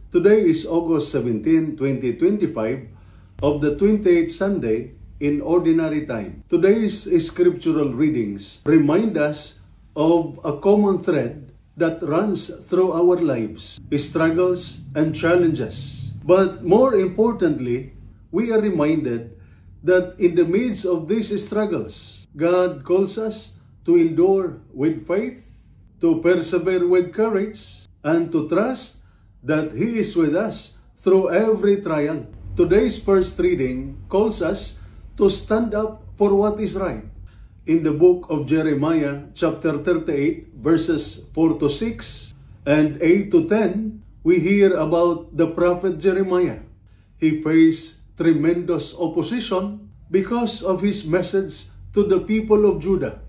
Today is August 17, 2025 of the 28th Sunday in Ordinary Time. Today's scriptural readings remind us of a common thread that runs through our lives, struggles and challenges. But more importantly, we are reminded that in the midst of these struggles, God calls us to endure with faith, to persevere with courage, and to trust that He is with us through every trial. Today's first reading calls us to stand up for what is right. In the book of Jeremiah, chapter 38, verses 4 to 6 and 8 to 10, we hear about the prophet Jeremiah. He faced tremendous opposition because of his message to the people of Judah.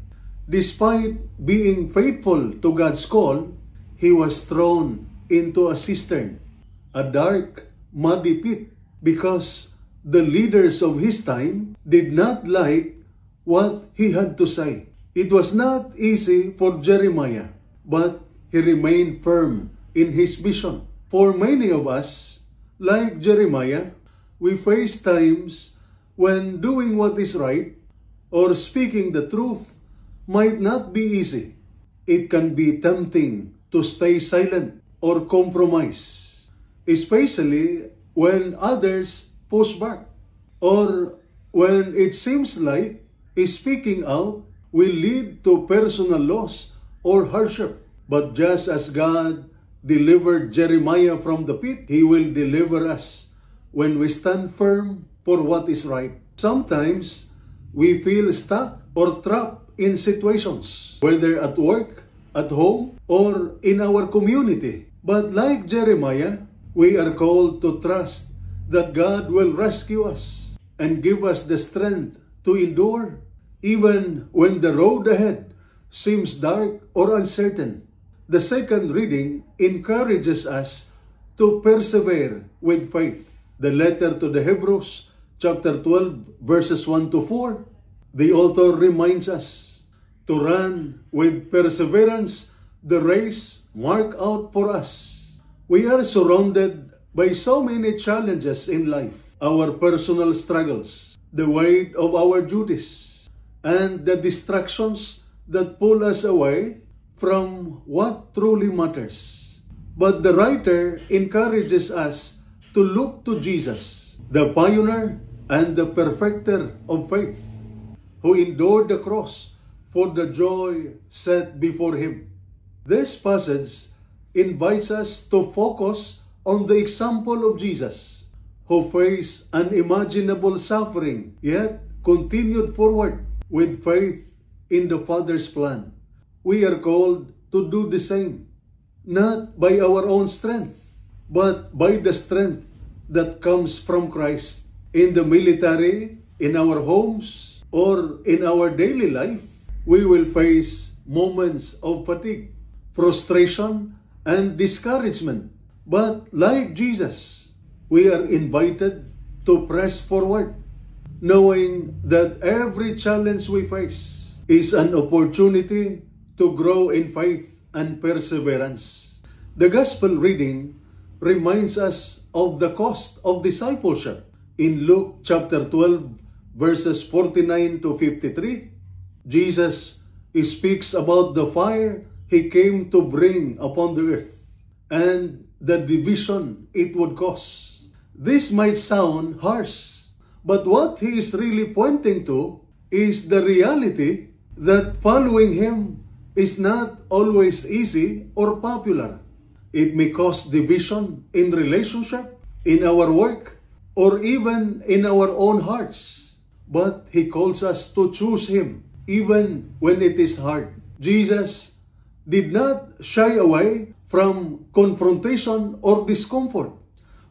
Despite being faithful to God's call, he was thrown into a cistern, a dark, muddy pit, because the leaders of his time did not like what he had to say. It was not easy for Jeremiah, but he remained firm in his vision. For many of us, like Jeremiah, we face times when doing what is right or speaking the truth might not be easy. It can be tempting to stay silent or compromise, especially when others push back, or when it seems like speaking out will lead to personal loss or hardship. But just as God delivered Jeremiah from the pit, He will deliver us when we stand firm for what is right. Sometimes we feel stuck or trapped in situations, whether at work, at home, or in our community. But like Jeremiah, we are called to trust that God will rescue us and give us the strength to endure even when the road ahead seems dark or uncertain. The second reading encourages us to persevere with faith. The letter to the Hebrews, chapter 12, verses 1 to 4, the author reminds us to run with perseverance the race marked out for us. We are surrounded by so many challenges in life, our personal struggles, the weight of our duties, and the distractions that pull us away from what truly matters. But the writer encourages us to look to Jesus, the pioneer and the perfecter of faith, who endured the cross for the joy set before Him. This passage invites us to focus on the example of Jesus, who faced unimaginable suffering, yet continued forward with faith in the Father's plan. We are called to do the same, not by our own strength, but by the strength that comes from Christ. In the military, in our homes, or in our daily life, we will face moments of fatigue, frustration, and discouragement. But like Jesus, we are invited to press forward, knowing that every challenge we face is an opportunity to grow in faith and perseverance. The Gospel reading reminds us of the cost of discipleship. In Luke chapter 12, verses 49 to 53, Jesus speaks about the fire He came to bring upon the earth and the division it would cause. This might sound harsh, but what He is really pointing to is the reality that following Him is not always easy or popular. It may cause division in relationship, in our work, or even in our own hearts. But He calls us to choose Him even when it is hard. Jesus did not shy away from confrontation or discomfort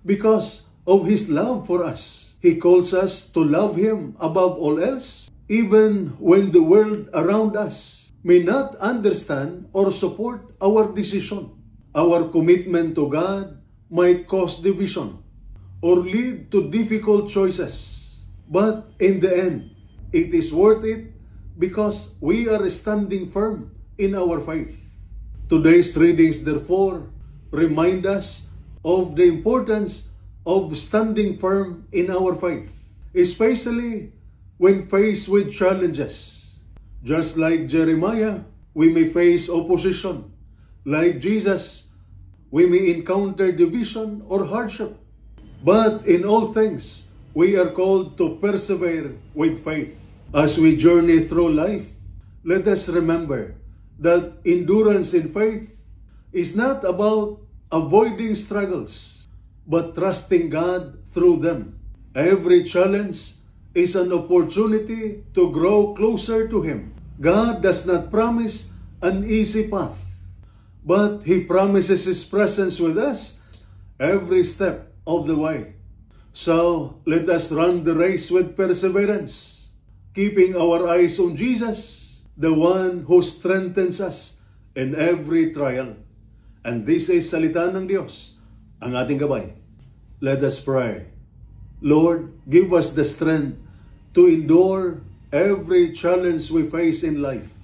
because of His love for us. He calls us to love Him above all else, even when the world around us may not understand or support our decision. Our commitment to God might cause division or lead to difficult choices. But in the end, it is worth it because we are standing firm in our faith. Today's readings, therefore, remind us of the importance of standing firm in our faith, especially when faced with challenges. Just like Jeremiah, we may face opposition. Like Jesus, we may encounter division or hardship. But in all things, we are called to persevere with faith. As we journey through life, let us remember that endurance in faith is not about avoiding struggles, but trusting God through them. Every challenge is an opportunity to grow closer to Him. God does not promise an easy path, but He promises His presence with us every step of the way. So let us run the race with perseverance, keeping our eyes on Jesus, the one who strengthens us in every trial. And this is Salita ng Diyos, ang ating gabay. Let us pray. Lord, give us the strength to endure every challenge we face in life,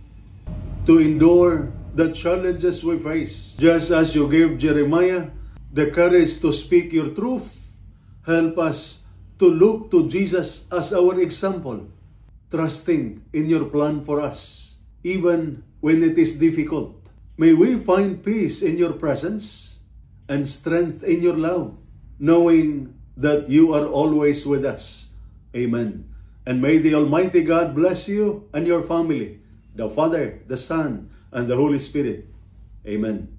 to endure the challenges we face. Just as you gave Jeremiah the courage to speak your truth, help us to look to Jesus as our example, trusting in your plan for us, even when it is difficult. May we find peace in your presence and strength in your love, knowing that you are always with us. Amen. And may the Almighty God bless you and your family, the Father, the Son, and the Holy Spirit. Amen.